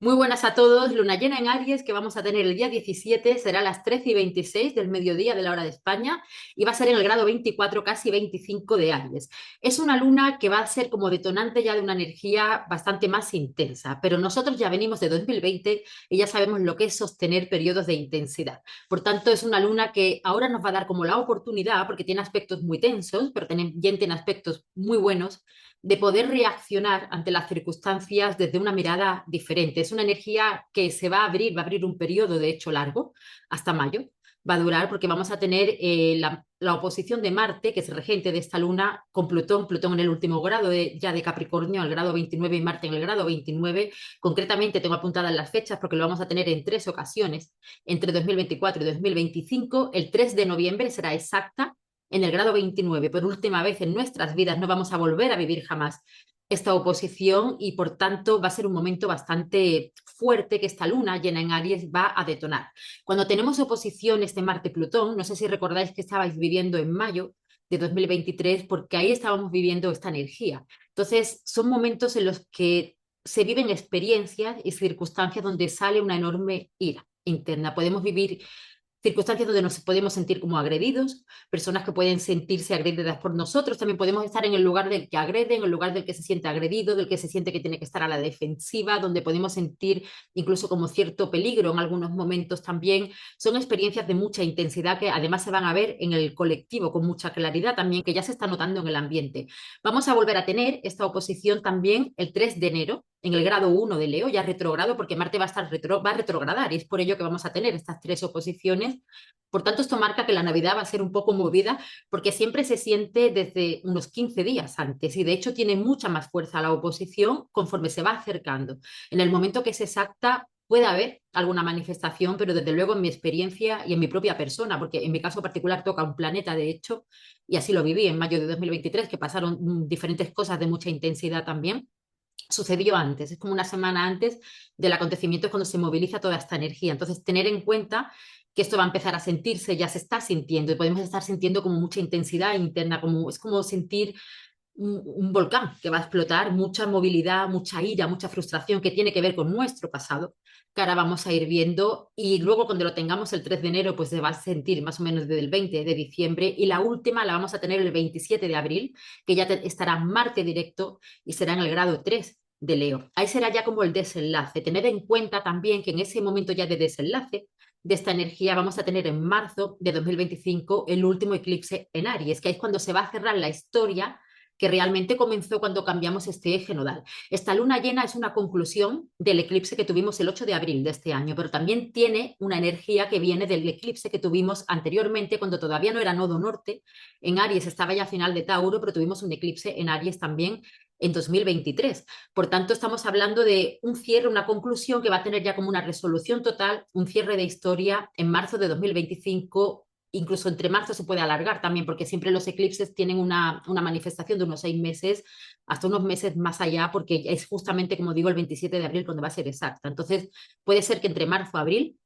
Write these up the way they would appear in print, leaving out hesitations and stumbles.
Muy buenas a todos. Luna llena en Aries que vamos a tener el día 17, será a las 13:26 del mediodía de la hora de España y va a ser en el grado 24, casi 25 de Aries. Es una luna que va a ser como detonante ya de una energía bastante más intensa, pero nosotros ya venimos de 2020 y ya sabemos lo que es sostener periodos de intensidad. Por tanto, es una luna que ahora nos va a dar como la oportunidad, porque tiene aspectos muy tensos, pero también tiene aspectos muy buenos de poder reaccionar ante las circunstancias desde una mirada diferente. Es una energía que se va a abrir un periodo de hecho largo, hasta mayo. Va a durar porque vamos a tener la oposición de Marte, que es regente de esta luna, con Plutón, Plutón en el último grado ya de Capricornio, el grado 29 y Marte en el grado 29. Concretamente tengo apuntadas las fechas porque lo vamos a tener en tres ocasiones, entre 2024 y 2025. El 3 de noviembre será exacta en el grado 29, por última vez en nuestras vidas. No vamos a volver a vivir jamás esta oposición y por tanto va a ser un momento bastante fuerte que esta luna llena en Aries va a detonar. Cuando tenemos oposiciones de Marte-Plutón, no sé si recordáis que estabais viviendo en mayo de 2023, porque ahí estábamos viviendo esta energía. Entonces, son momentos en los que se viven experiencias y circunstancias donde sale una enorme ira interna. Podemos vivir circunstancias donde nos podemos sentir como agredidos, personas que pueden sentirse agredidas por nosotros, también podemos estar en el lugar del que agrede, en el lugar del que se siente agredido, del que se siente que tiene que estar a la defensiva, donde podemos sentir incluso como cierto peligro en algunos momentos también. Son experiencias de mucha intensidad que además se van a ver en el colectivo con mucha claridad también, que ya se está notando en el ambiente. Vamos a volver a tener esta oposición también el 3 de enero, en el grado 1 de Leo, ya retrogrado, porque Marte va va a retrogradar y es por ello que vamos a tener estas tres oposiciones. Por tanto, esto marca que la Navidad va a ser un poco movida porque siempre se siente desde unos 15 días antes y de hecho tiene mucha más fuerza la oposición conforme se va acercando. En el momento que es exacta puede haber alguna manifestación, pero desde luego en mi experiencia y en mi propia persona, porque en mi caso particular toca un planeta, de hecho, y así lo viví en mayo de 2023, que pasaron diferentes cosas de mucha intensidad también. Sucedió antes, es como una semana antes del acontecimiento cuando se moviliza toda esta energía. Entonces, tener en cuenta que esto va a empezar a sentirse, ya se está sintiendo y podemos estar sintiendo como mucha intensidad interna, como, es como sentir un volcán que va a explotar, mucha movilidad, mucha ira, mucha frustración que tiene que ver con nuestro pasado, que ahora vamos a ir viendo y luego cuando lo tengamos el 3 de enero, pues se va a sentir más o menos desde el 20 de diciembre y la última la vamos a tener el 27 de abril, que ya estará Marte directo y será en el grado 3 de Leo. Ahí será ya como el desenlace. Tener en cuenta también que en ese momento ya de desenlace de esta energía vamos a tener en marzo de 2025 el último eclipse en Aries, que es cuando se va a cerrar la historia que realmente comenzó cuando cambiamos este eje nodal. Esta luna llena es una conclusión del eclipse que tuvimos el 8 de abril de este año, pero también tiene una energía que viene del eclipse que tuvimos anteriormente, cuando todavía no era nodo norte. En Aries estaba ya final de Tauro, pero tuvimos un eclipse en Aries también en 2023. Por tanto, estamos hablando de un cierre, una conclusión que va a tener ya como una resolución total, un cierre de historia en marzo de 2025. Incluso entre marzo se puede alargar también, porque siempre los eclipses tienen una manifestación de unos 6 meses, hasta unos meses más allá, porque es justamente, como digo, el 27 de abril cuando va a ser exacta. Entonces, puede ser que entre marzo y abril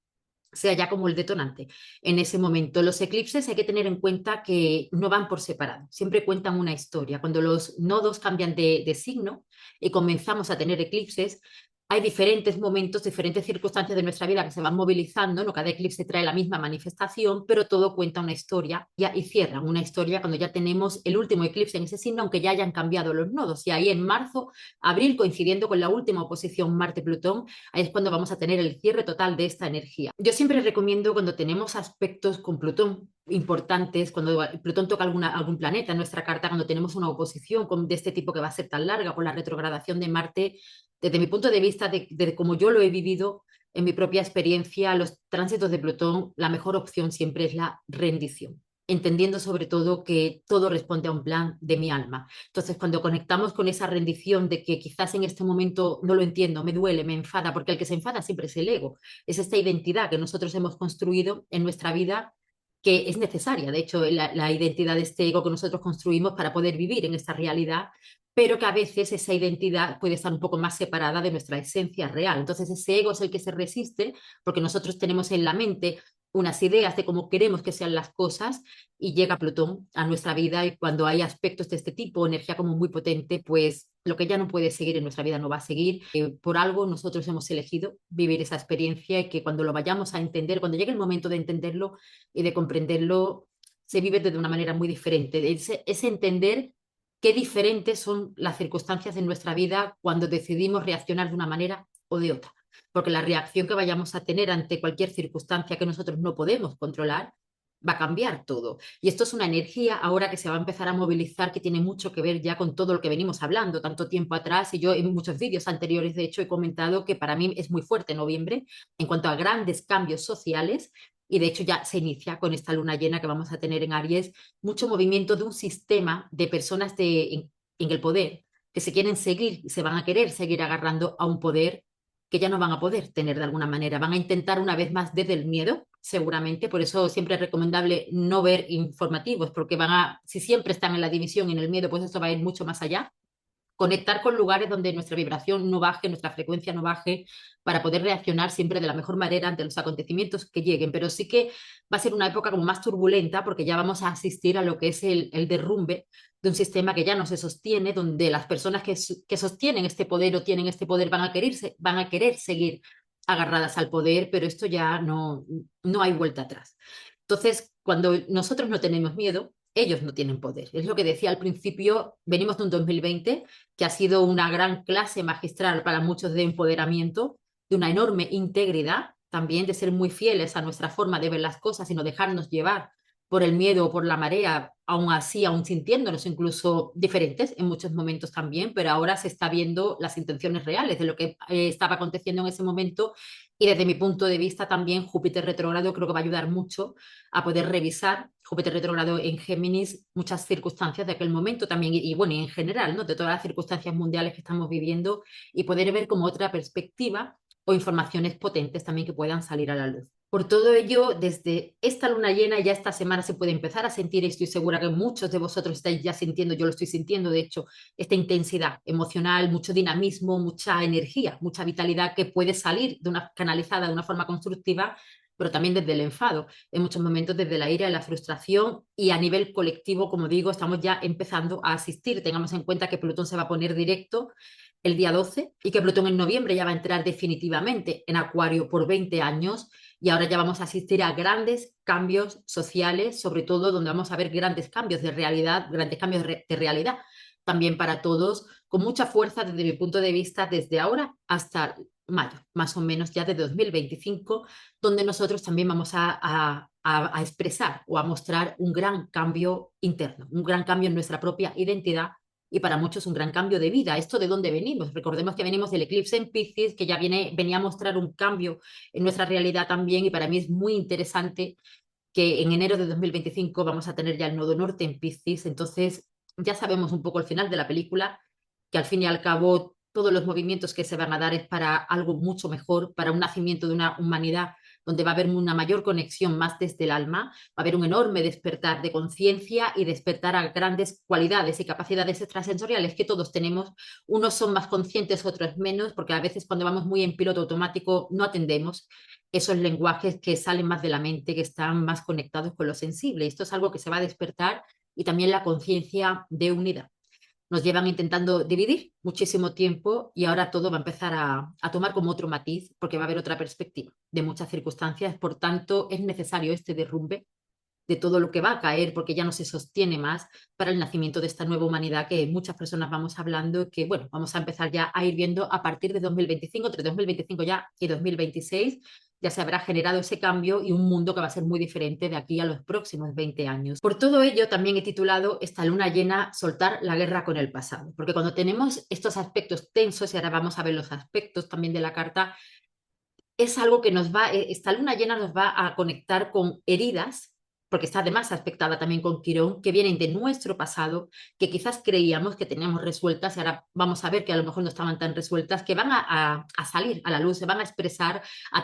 sea ya como el detonante. En ese momento, los eclipses hay que tener en cuenta que no van por separado, siempre cuentan una historia. Cuando los nodos cambian de signo y comenzamos a tener eclipses, hay diferentes momentos, diferentes circunstancias de nuestra vida que se van movilizando, no cada eclipse trae la misma manifestación, pero todo cuenta una historia y cierran una historia cuando ya tenemos el último eclipse en ese signo, aunque ya hayan cambiado los nodos. Y ahí en marzo, abril, coincidiendo con la última oposición Marte-Plutón, ahí es cuando vamos a tener el cierre total de esta energía. Yo siempre recomiendo cuando tenemos aspectos con Plutón importantes, cuando Plutón toca algún planeta en nuestra carta, cuando tenemos una oposición de este tipo que va a ser tan larga con la retrogradación de Marte, desde mi punto de vista, de cómo yo lo he vivido en mi propia experiencia, los tránsitos de Plutón, la mejor opción siempre es la rendición, entendiendo sobre todo que todo responde a un plan de mi alma. Entonces, cuando conectamos con esa rendición de que quizás en este momento no lo entiendo, me duele, me enfada, porque el que se enfada siempre es el ego, es esta identidad que nosotros hemos construido en nuestra vida que es necesaria, de hecho, la identidad de este ego que nosotros construimos para poder vivir en esta realidad, pero que a veces esa identidad puede estar un poco más separada de nuestra esencia real. Entonces ese ego es el que se resiste porque nosotros tenemos en la mente unas ideas de cómo queremos que sean las cosas y llega Plutón a nuestra vida y cuando hay aspectos de este tipo, energía como muy potente, pues lo que ya no puede seguir en nuestra vida no va a seguir. Por algo nosotros hemos elegido vivir esa experiencia y que cuando lo vayamos a entender, cuando llegue el momento de entenderlo y de comprenderlo, se vive de una manera muy diferente. Es entender qué diferentes son las circunstancias en nuestra vida cuando decidimos reaccionar de una manera o de otra. Porque la reacción que vayamos a tener ante cualquier circunstancia que nosotros no podemos controlar va a cambiar todo. Y esto es una energía ahora que se va a empezar a movilizar, que tiene mucho que ver ya con todo lo que venimos hablando tanto tiempo atrás. Y yo en muchos vídeos anteriores, de hecho, he comentado que para mí es muy fuerte noviembre en cuanto a grandes cambios sociales. Y de hecho ya se inicia con esta luna llena que vamos a tener en Aries, mucho movimiento de un sistema de personas en el poder que se quieren seguir, se van a querer seguir agarrando a un poder que ya no van a poder tener de alguna manera. Van a intentar una vez más desde el miedo, seguramente. Por eso siempre es recomendable no ver informativos, porque si siempre están en la división y en el miedo, pues esto va a ir mucho más allá. Conectar con lugares donde nuestra vibración no baje, nuestra frecuencia no baje, para poder reaccionar siempre de la mejor manera ante los acontecimientos que lleguen. Pero sí que va a ser una época como más turbulenta, porque ya vamos a asistir a lo que es el derrumbe de un sistema que ya no se sostiene, donde las personas que sostienen este poder o tienen este poder van a querer seguir agarradas al poder, pero esto ya no hay vuelta atrás. Entonces, cuando nosotros no tenemos miedo, ellos no tienen poder. Es lo que decía al principio, venimos de un 2020 que ha sido una gran clase magistral para muchos de empoderamiento, de una enorme integridad, también de ser muy fieles a nuestra forma de ver las cosas y no dejarnos llevar por el miedo o por la marea, aún así, aún sintiéndonos incluso diferentes en muchos momentos también, pero ahora se está viendo las intenciones reales de lo que estaba aconteciendo en ese momento. Y desde mi punto de vista también Júpiter retrógrado creo que va a ayudar mucho a poder revisar, Júpiter retrógrado en Géminis, muchas circunstancias de aquel momento también, y bueno, y en general, ¿no? De todas las circunstancias mundiales que estamos viviendo, y poder ver como otra perspectiva o informaciones potentes también que puedan salir a la luz. Por todo ello, desde esta luna llena, ya esta semana se puede empezar a sentir, y estoy segura que muchos de vosotros estáis ya sintiendo, yo lo estoy sintiendo, de hecho, esta intensidad emocional, mucho dinamismo, mucha energía, mucha vitalidad que puede salir canalizada de una forma constructiva, pero también desde el enfado, en muchos momentos desde la ira y la frustración, y a nivel colectivo, como digo, estamos ya empezando a asistir. Tengamos en cuenta que Plutón se va a poner directo el día 12 y que Plutón en noviembre ya va a entrar definitivamente en Acuario por 20 años, y ahora ya vamos a asistir a grandes cambios sociales, sobre todo donde vamos a ver grandes cambios de realidad, grandes cambios de realidad también para todos, con mucha fuerza desde mi punto de vista, desde ahora hasta mayo, más o menos ya de 2025, donde nosotros también vamos a expresar o a mostrar un gran cambio interno, un gran cambio en nuestra propia identidad, y para muchos un gran cambio de vida. ¿Esto de dónde venimos? Recordemos que venimos del eclipse en Piscis, que ya venía a mostrar un cambio en nuestra realidad también, y para mí es muy interesante que en enero de 2025 vamos a tener ya el nodo norte en Piscis. Entonces ya sabemos un poco el final de la película, que al fin y al cabo todos los movimientos que se van a dar es para algo mucho mejor, para un nacimiento de una humanidad donde va a haber una mayor conexión más desde el alma, va a haber un enorme despertar de conciencia y despertar a grandes cualidades y capacidades extrasensoriales que todos tenemos. Unos son más conscientes, otros menos, porque a veces cuando vamos muy en piloto automático no atendemos esos lenguajes que salen más de la mente, que están más conectados con lo sensible. Esto es algo que se va a despertar, y también la conciencia de unidad. Nos llevan intentando dividir muchísimo tiempo, y ahora todo va a empezar a tomar como otro matiz, porque va a haber otra perspectiva de muchas circunstancias. Por tanto, es necesario este derrumbe de todo lo que va a caer, porque ya no se sostiene más, para el nacimiento de esta nueva humanidad que muchas personas vamos hablando, que bueno, vamos a empezar ya a ir viendo a partir de 2025, entre 2025 ya y 2026, ya se habrá generado ese cambio y un mundo que va a ser muy diferente de aquí a los próximos 20 años. Por todo ello, también he titulado esta luna llena Soltar la guerra con el pasado, porque cuando tenemos estos aspectos tensos, y ahora vamos a ver los aspectos también de la carta, es algo que esta luna llena nos va a conectar con heridas, porque está además aspectada también con Quirón, que vienen de nuestro pasado, que quizás creíamos que teníamos resueltas, y ahora vamos a ver que a lo mejor no estaban tan resueltas, que van a salir a la luz, se van a expresar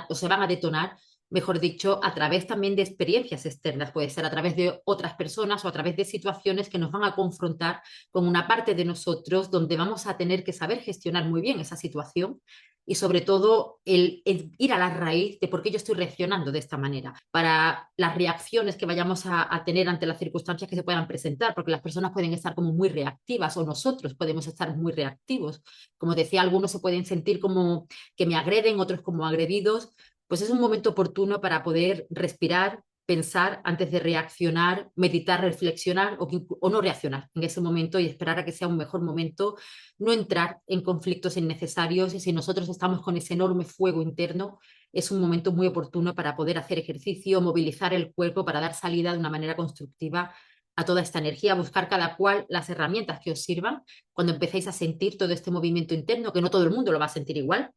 o se van a detonar, mejor dicho, a través también de experiencias externas. Puede ser a través de otras personas o a través de situaciones que nos van a confrontar con una parte de nosotros donde vamos a tener que saber gestionar muy bien esa situación, y sobre todo el ir a la raíz de por qué yo estoy reaccionando de esta manera, para las reacciones que vayamos a tener ante las circunstancias que se puedan presentar, porque las personas pueden estar como muy reactivas o nosotros podemos estar muy reactivos. Como decía, algunos se pueden sentir como que me agreden, otros como agredidos. Pues es un momento oportuno para poder respirar, pensar antes de reaccionar, meditar, reflexionar o no reaccionar en ese momento y esperar a que sea un mejor momento, no entrar en conflictos innecesarios. Y si nosotros estamos con ese enorme fuego interno, es un momento muy oportuno para poder hacer ejercicio, movilizar el cuerpo para dar salida de una manera constructiva a toda esta energía, buscar cada cual las herramientas que os sirvan cuando empecéis a sentir todo este movimiento interno, que no todo el mundo lo va a sentir igual,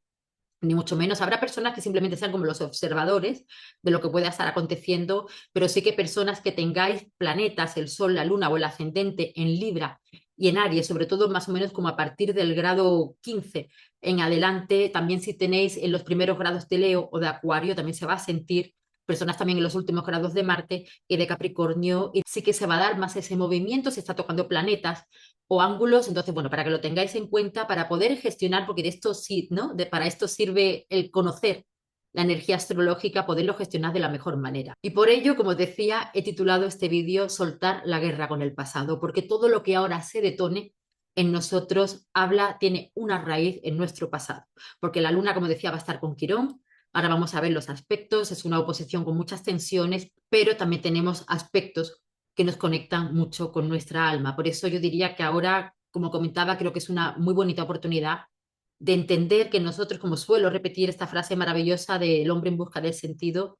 ni mucho menos. Habrá personas que simplemente sean como los observadores de lo que pueda estar aconteciendo, pero sí que personas que tengáis planetas, el Sol, la Luna o el ascendente en Libra y en Aries, sobre todo más o menos como a partir del grado 15 en adelante, también si tenéis en los primeros grados de Leo o de Acuario, también se va a sentir personas también en los últimos grados de Marte y de Capricornio, y sí que se va a dar más ese movimiento, se está tocando planetas o ángulos. Entonces, bueno, para que lo tengáis en cuenta, para poder gestionar, porque de esto sí, ¿no? Para esto sirve el conocer la energía astrológica, poderlo gestionar de la mejor manera. Y por ello, como os decía, he titulado este vídeo Soltar la guerra con el pasado, porque todo lo que ahora se detone en nosotros tiene una raíz en nuestro pasado, porque la luna, como decía, va a estar con Quirón. Ahora vamos a ver los aspectos, es una oposición con muchas tensiones, pero también tenemos aspectos que nos conectan mucho con nuestra alma. Por eso yo diría que ahora, como comentaba, creo que es una muy bonita oportunidad de entender que nosotros, como suelo repetir esta frase maravillosa del hombre en busca del sentido,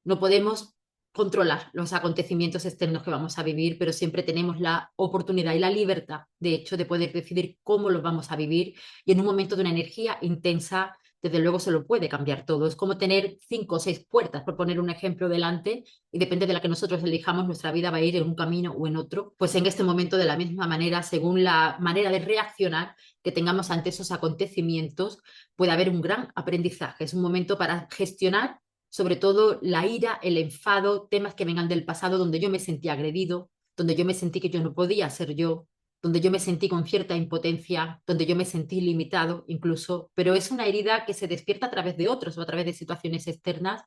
no podemos controlar los acontecimientos externos que vamos a vivir, pero siempre tenemos la oportunidad y la libertad, de hecho, de poder decidir cómo los vamos a vivir, y en un momento de una energía intensa, desde luego se lo puede cambiar todo. Es como tener 5 o 6 puertas, por poner un ejemplo, delante, y depende de la que nosotros elijamos, nuestra vida va a ir en un camino o en otro. Pues en este momento, de la misma manera, según la manera de reaccionar que tengamos ante esos acontecimientos, puede haber un gran aprendizaje. Es un momento para gestionar sobre todo la ira, el enfado, temas que vengan del pasado donde yo me sentí agredido, donde yo me sentí que yo no podía ser yo, donde yo me sentí con cierta impotencia, donde yo me sentí limitado incluso, pero es una herida que se despierta a través de otros o a través de situaciones externas,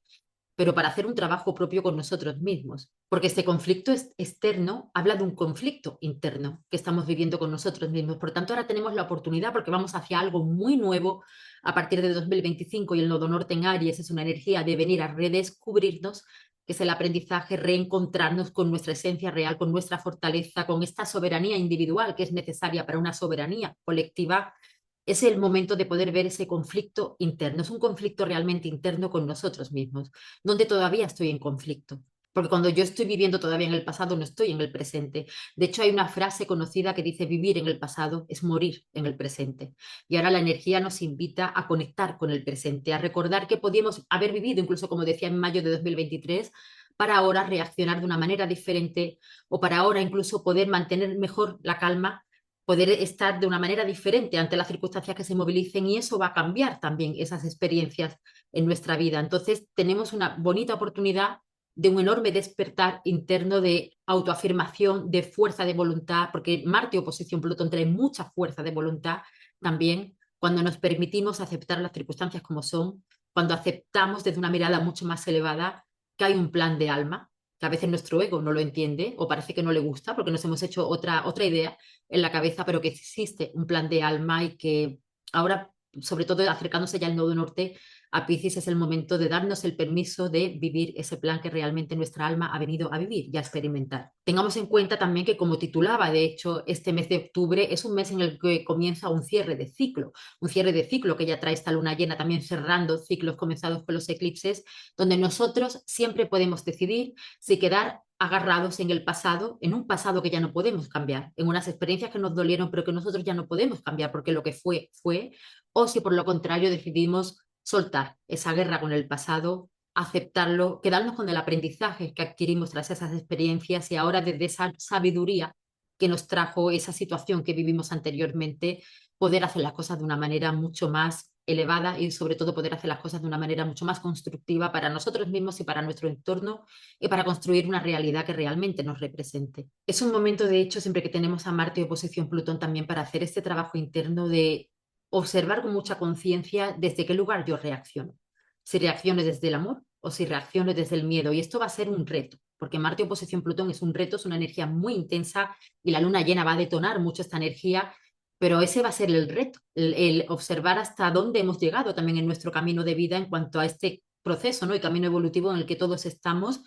pero para hacer un trabajo propio con nosotros mismos. Porque este conflicto externo habla de un conflicto interno que estamos viviendo con nosotros mismos. Por tanto, ahora tenemos la oportunidad, porque vamos hacia algo muy nuevo a partir de 2025, y el nodo norte en Aries es una energía de venir a redescubrirnos, que es el aprendizaje, reencontrarnos con nuestra esencia real, con nuestra fortaleza, con esta soberanía individual que es necesaria para una soberanía colectiva. Es el momento de poder ver ese conflicto interno. Es un conflicto realmente interno con nosotros mismos, donde todavía estoy en conflicto. Porque cuando yo estoy viviendo todavía en el pasado, no estoy en el presente. De hecho, hay una frase conocida que dice: vivir en el pasado es morir en el presente. Y ahora la energía nos invita a conectar con el presente, a recordar que podíamos haber vivido, incluso como decía, en mayo de 2023, para ahora reaccionar de una manera diferente, o para ahora incluso poder mantener mejor la calma, poder estar de una manera diferente ante las circunstancias que se movilicen, y eso va a cambiar también esas experiencias en nuestra vida. Entonces tenemos una bonita oportunidad de un enorme despertar interno, de autoafirmación, de fuerza de voluntad, porque Marte oposición Plutón trae mucha fuerza de voluntad también, cuando nos permitimos aceptar las circunstancias como son, cuando aceptamos desde una mirada mucho más elevada que hay un plan de alma, que a veces nuestro ego no lo entiende o parece que no le gusta porque nos hemos hecho otra idea en la cabeza, pero que existe un plan de alma, y que ahora, sobre todo acercándose ya al nodo norte, a Piscis, es el momento de darnos el permiso de vivir ese plan que realmente nuestra alma ha venido a vivir y a experimentar. Tengamos en cuenta también que, como titulaba, de hecho, este mes de octubre es un mes en el que comienza un cierre de ciclo que ya trae esta luna llena, también cerrando ciclos comenzados con los eclipses, donde nosotros siempre podemos decidir si quedar agarrados en el pasado, en un pasado que ya no podemos cambiar, en unas experiencias que nos dolieron, pero que nosotros ya no podemos cambiar porque lo que fue, fue, o si por lo contrario decidimos soltar esa guerra con el pasado, aceptarlo, quedarnos con el aprendizaje que adquirimos tras esas experiencias, y ahora desde esa sabiduría que nos trajo esa situación que vivimos anteriormente, poder hacer las cosas de una manera mucho más elevada, y sobre todo poder hacer las cosas de una manera mucho más constructiva para nosotros mismos y para nuestro entorno, y para construir una realidad que realmente nos represente. Es un momento, de hecho, siempre que tenemos a Marte oposición Plutón, también para hacer este trabajo interno de observar con mucha conciencia desde qué lugar yo reacciono. Si reacciono desde el amor o si reacciono desde el miedo. Y esto va a ser un reto, porque Marte oposición Plutón es un reto, es una energía muy intensa y la luna llena va a detonar mucho esta energía, pero ese va a ser el reto, el observar hasta dónde hemos llegado también en nuestro camino de vida en cuanto a este proceso, ¿no? Y camino evolutivo en el que todos estamos,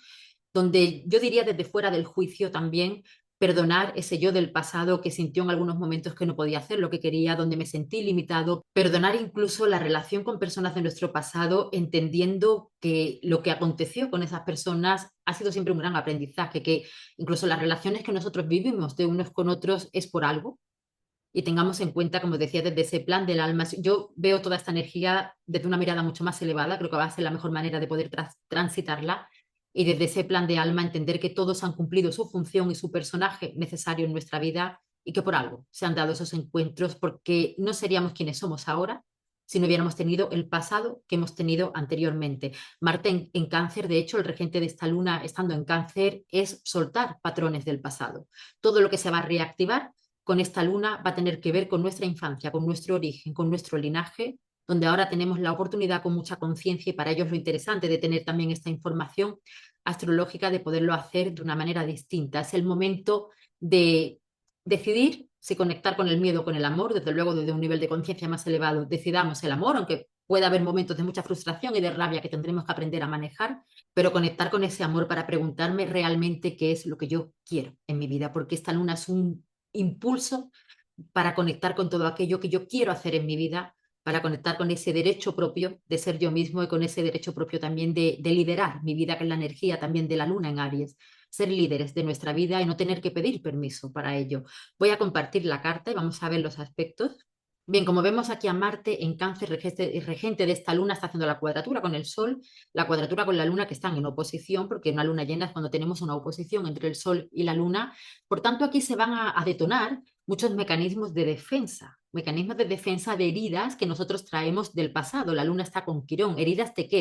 donde yo diría desde fuera del juicio también perdonar ese yo del pasado que sintió en algunos momentos que no podía hacer lo que quería, donde me sentí limitado, perdonar incluso la relación con personas de nuestro pasado, entendiendo que lo que aconteció con esas personas ha sido siempre un gran aprendizaje, que incluso las relaciones que nosotros vivimos de unos con otros es por algo. Y tengamos en cuenta, como decía, desde ese plan del alma, yo veo toda esta energía desde una mirada mucho más elevada, creo que va a ser la mejor manera de poder transitarla, y desde ese plan de alma entender que todos han cumplido su función y su personaje necesario en nuestra vida y que por algo se han dado esos encuentros, porque no seríamos quienes somos ahora si no hubiéramos tenido el pasado que hemos tenido anteriormente. Marte en Cáncer, de hecho, el regente de esta luna estando en Cáncer es soltar patrones del pasado. Todo lo que se va a reactivar con esta luna va a tener que ver con nuestra infancia, con nuestro origen, con nuestro linaje, donde ahora tenemos la oportunidad con mucha conciencia, y para ello es lo interesante de tener también esta información astrológica, de poderlo hacer de una manera distinta. Es el momento de decidir si conectar con el miedo o con el amor, desde luego desde un nivel de conciencia más elevado, decidamos el amor, aunque pueda haber momentos de mucha frustración y de rabia que tendremos que aprender a manejar, pero conectar con ese amor para preguntarme realmente qué es lo que yo quiero en mi vida, porque esta luna es un impulso para conectar con todo aquello que yo quiero hacer en mi vida, para conectar con ese derecho propio de ser yo mismo y con ese derecho propio también de liderar mi vida, que es la energía también de la luna en Aries, ser líderes de nuestra vida y no tener que pedir permiso para ello. Voy a compartir la carta y vamos a ver los aspectos. Bien, como vemos aquí a Marte en Cáncer, regente de esta luna, está haciendo la cuadratura con el Sol, la cuadratura con la luna, que están en oposición, porque una luna llena es cuando tenemos una oposición entre el Sol y la luna. Por tanto, aquí se van a detonar muchos mecanismos de defensa de heridas que nosotros traemos del pasado. La luna está con Quirón. ¿Heridas de qué?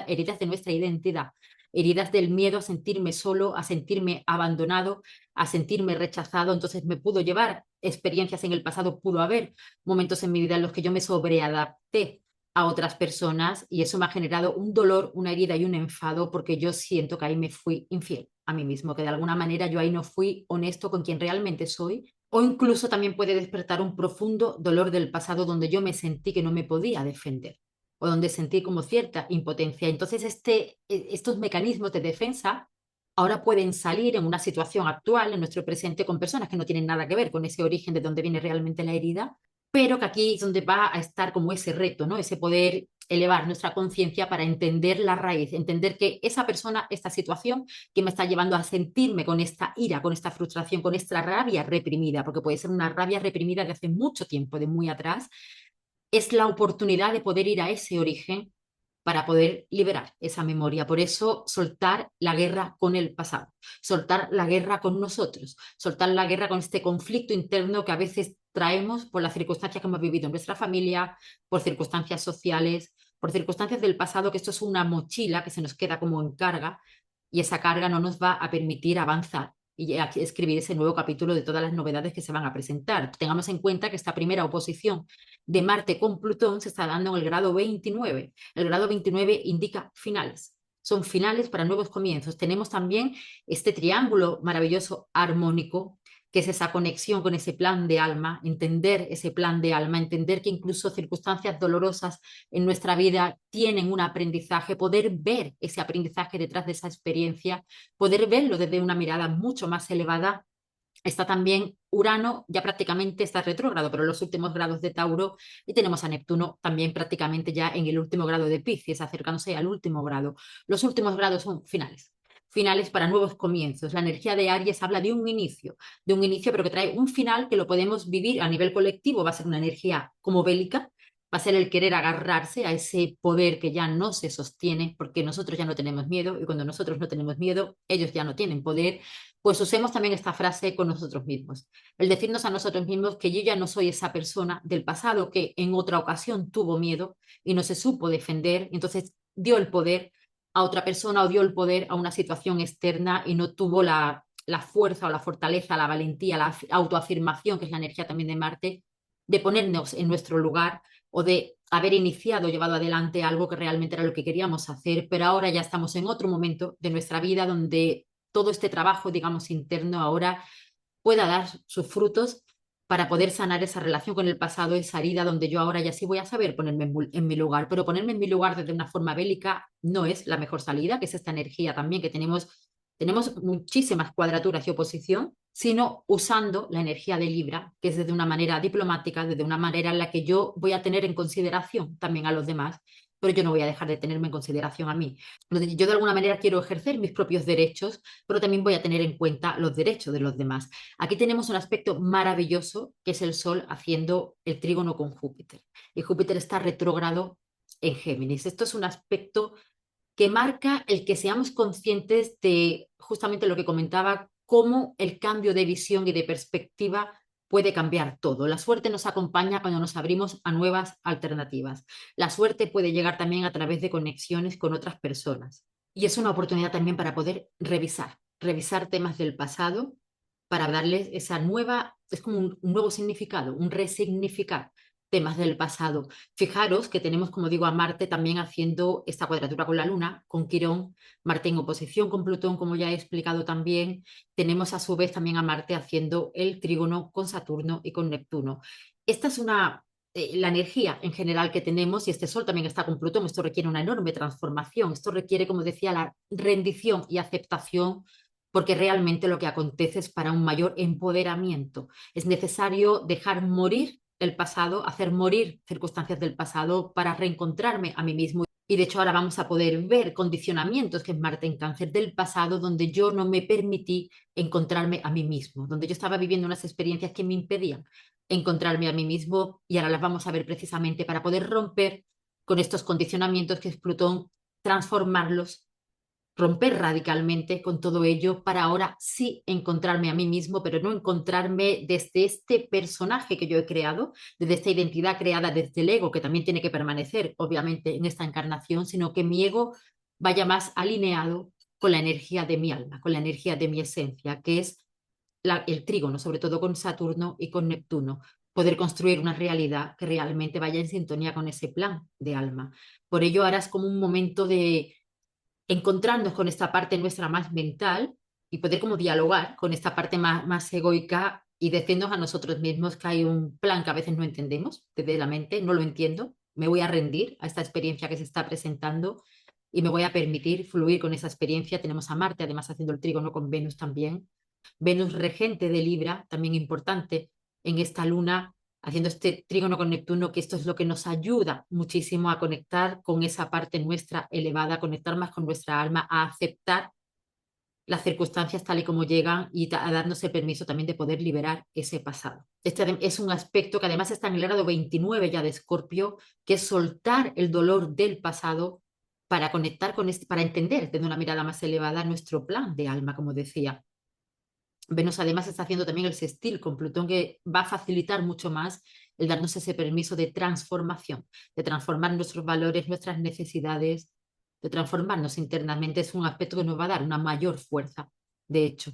Heridas de nuestra identidad, heridas del miedo a sentirme solo, a sentirme abandonado, a sentirme rechazado. Entonces me pudo llevar experiencias en el pasado, pudo haber momentos en mi vida en los que yo me sobreadapté a otras personas, y eso me ha generado un dolor, una herida y un enfado, porque yo siento que ahí me fui infiel a mí mismo, que de alguna manera yo ahí no fui honesto con quien realmente soy, o incluso también puede despertar un profundo dolor del pasado donde yo me sentí que no me podía defender o donde sentí como cierta impotencia. Entonces estos mecanismos de defensa ahora pueden salir en una situación actual, en nuestro presente, con personas que no tienen nada que ver con ese origen de donde viene realmente la herida, pero que aquí es donde va a estar como ese reto, ¿no? Ese poder elevar nuestra conciencia para entender la raíz, entender que esa persona, esta situación que me está llevando a sentirme con esta ira, con esta frustración, con esta rabia reprimida, porque puede ser una rabia reprimida de hace mucho tiempo, de muy atrás, es la oportunidad de poder ir a ese origen para poder liberar esa memoria. Por eso, soltar la guerra con el pasado, soltar la guerra con nosotros, soltar la guerra con este conflicto interno que a veces traemos por las circunstancias que hemos vivido en nuestra familia, por circunstancias sociales, por circunstancias del pasado, que esto es una mochila que se nos queda como en carga, y esa carga no nos va a permitir avanzar y escribir ese nuevo capítulo de todas las novedades que se van a presentar. Tengamos en cuenta que esta primera oposición de Marte con Plutón se está dando en el grado 29. El grado 29 indica finales. Son finales para nuevos comienzos. Tenemos también este triángulo maravilloso armónico, que es esa conexión con ese plan de alma, entender ese plan de alma, entender que incluso circunstancias dolorosas en nuestra vida tienen un aprendizaje, poder ver ese aprendizaje detrás de esa experiencia, poder verlo desde una mirada mucho más elevada. Está también Urano, ya prácticamente está retrógrado, pero en los últimos grados de Tauro, y tenemos a Neptuno también prácticamente ya en el último grado de Piscis, acercándose al último grado. Los últimos grados son finales, finales para nuevos comienzos. La energía de Aries habla de un inicio, pero que trae un final que lo podemos vivir a nivel colectivo. Va a ser una energía como bélica, va a ser el querer agarrarse a ese poder que ya no se sostiene, porque nosotros ya no tenemos miedo, y cuando nosotros no tenemos miedo, ellos ya no tienen poder. Pues usemos también esta frase con nosotros mismos. El decirnos a nosotros mismos que yo ya no soy esa persona del pasado que en otra ocasión tuvo miedo y no se supo defender, y entonces dio el poder a otra persona o dio el poder a una situación externa y no tuvo la fuerza o la fortaleza, la valentía, la autoafirmación, que es la energía también de Marte, de ponernos en nuestro lugar o de haber iniciado, llevado adelante algo que realmente era lo que queríamos hacer, pero ahora ya estamos en otro momento de nuestra vida donde todo este trabajo, digamos, interno ahora pueda dar sus frutos para poder sanar esa relación con el pasado, esa herida donde yo ahora ya sí voy a saber ponerme en mi lugar, pero ponerme en mi lugar desde una forma bélica no es la mejor salida, que es esta energía también que tenemos muchísimas cuadraturas y oposición, sino usando la energía de Libra, que es desde una manera diplomática, desde una manera en la que yo voy a tener en consideración también a los demás, pero yo no voy a dejar de tenerme en consideración a mí. Yo de alguna manera quiero ejercer mis propios derechos, pero también voy a tener en cuenta los derechos de los demás. Aquí tenemos un aspecto maravilloso, que es el Sol haciendo el trígono con Júpiter. Y Júpiter está retrógrado en Géminis. Esto es un aspecto que marca el que seamos conscientes de justamente lo que comentaba, cómo el cambio de visión y de perspectiva puede cambiar todo. La suerte nos acompaña cuando nos abrimos a nuevas alternativas. La suerte puede llegar también a través de conexiones con otras personas. Y es una oportunidad también para poder revisar temas del pasado, para darles esa nueva, es como un nuevo significado, un resignificar temas del pasado. Fijaros que tenemos, como digo, a Marte también haciendo esta cuadratura con la Luna, con Quirón, Marte en oposición con Plutón, como ya he explicado también. Tenemos a su vez también a Marte haciendo el trígono con Saturno y con Neptuno. Esta es la energía en general que tenemos, y este Sol también está con Plutón. Esto requiere una enorme transformación. Esto requiere, como decía, la rendición y aceptación, porque realmente lo que acontece es para un mayor empoderamiento. Es necesario dejar morir el pasado, hacer morir circunstancias del pasado para reencontrarme a mí mismo. Y de hecho ahora vamos a poder ver condicionamientos que es Marte en Cáncer del pasado, donde yo no me permití encontrarme a mí mismo, donde yo estaba viviendo unas experiencias que me impedían encontrarme a mí mismo, y ahora las vamos a ver precisamente para poder romper con estos condicionamientos que es Plutón, transformarlos, romper radicalmente con todo ello para ahora sí encontrarme a mí mismo, pero no encontrarme desde este personaje que yo he creado, desde esta identidad creada desde el ego, que también tiene que permanecer, obviamente, en esta encarnación, sino que mi ego vaya más alineado con la energía de mi alma, con la energía de mi esencia, que es el trígono, sobre todo con Saturno y con Neptuno, poder construir una realidad que realmente vaya en sintonía con ese plan de alma. Por ello, ahora es como un momento de encontrarnos con esta parte nuestra más mental y poder como dialogar con esta parte más egoica y decirnos a nosotros mismos que hay un plan que a veces no entendemos desde la mente, no lo entiendo, me voy a rendir a esta experiencia que se está presentando y me voy a permitir fluir con esa experiencia. Tenemos a Marte, además haciendo el trígono con Venus también. Venus regente de Libra, también importante en esta luna, haciendo este trígono con Neptuno, que esto es lo que nos ayuda muchísimo a conectar con esa parte nuestra elevada, a conectar más con nuestra alma, a aceptar las circunstancias tal y como llegan y a darnos el permiso también de poder liberar ese pasado. Este es un aspecto que además está en el grado 29 ya de Escorpio, que es soltar el dolor del pasado para conectar con este, para entender desde una mirada más elevada nuestro plan de alma, como decía. Venus además está haciendo también el sextil con Plutón, que va a facilitar mucho más el darnos ese permiso de transformación, de transformar nuestros valores, nuestras necesidades, de transformarnos internamente. Es un aspecto que nos va a dar una mayor fuerza, de hecho,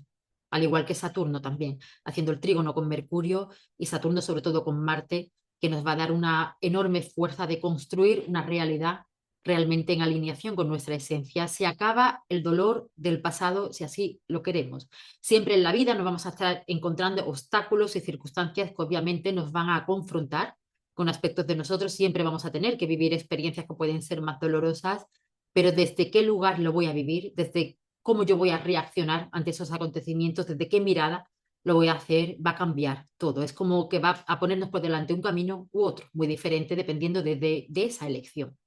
al igual que Saturno también, haciendo el trígono con Mercurio y Saturno sobre todo con Marte, que nos va a dar una enorme fuerza de construir una realidad realmente en alineación con nuestra esencia. Se acaba el dolor del pasado si así lo queremos. Siempre en la vida nos vamos a estar encontrando obstáculos y circunstancias que obviamente nos van a confrontar con aspectos de nosotros. Siempre vamos a tener que vivir experiencias que pueden ser más dolorosas, pero desde qué lugar lo voy a vivir, desde cómo yo voy a reaccionar ante esos acontecimientos, desde qué mirada lo voy a hacer, va a cambiar todo. Es como que va a ponernos por delante un camino u otro, muy diferente dependiendo de esa elección.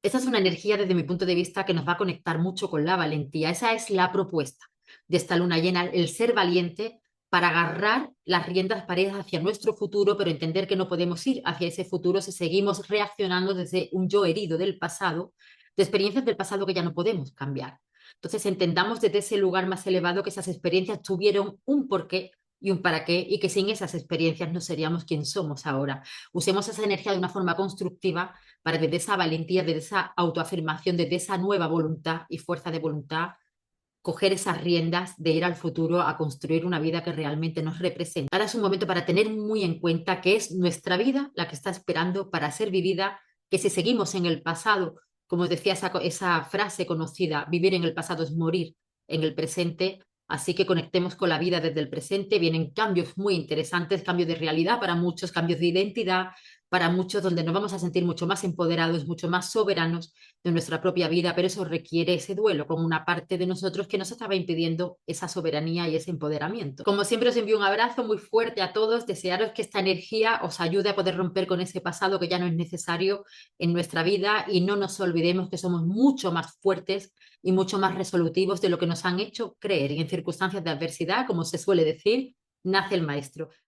Esa es una energía desde mi punto de vista que nos va a conectar mucho con la valentía. Esa es la propuesta de esta luna llena, el ser valiente para agarrar las riendas parejas hacia nuestro futuro, pero entender que no podemos ir hacia ese futuro si seguimos reaccionando desde un yo herido del pasado, de experiencias del pasado que ya no podemos cambiar. Entonces entendamos desde ese lugar más elevado que esas experiencias tuvieron un porqué y un para qué, y que sin esas experiencias no seríamos quien somos ahora. Usemos esa energía de una forma constructiva para desde esa valentía, desde esa autoafirmación, desde esa nueva voluntad y fuerza de voluntad, coger esas riendas de ir al futuro a construir una vida que realmente nos representa. Ahora es un momento para tener muy en cuenta que es nuestra vida la que está esperando para ser vivida, que si seguimos en el pasado, como decía esa frase conocida, vivir en el pasado es morir en el presente. Así que conectemos con la vida desde el presente. Vienen cambios muy interesantes, cambios de realidad para muchos, cambios de identidad para muchos, donde nos vamos a sentir mucho más empoderados, mucho más soberanos de nuestra propia vida, pero eso requiere ese duelo con una parte de nosotros que nos estaba impidiendo esa soberanía y ese empoderamiento. Como siempre, os envío un abrazo muy fuerte a todos, desearos que esta energía os ayude a poder romper con ese pasado que ya no es necesario en nuestra vida y no nos olvidemos que somos mucho más fuertes y mucho más resolutivos de lo que nos han hecho creer. Y en circunstancias de adversidad, como se suele decir, nace el maestro.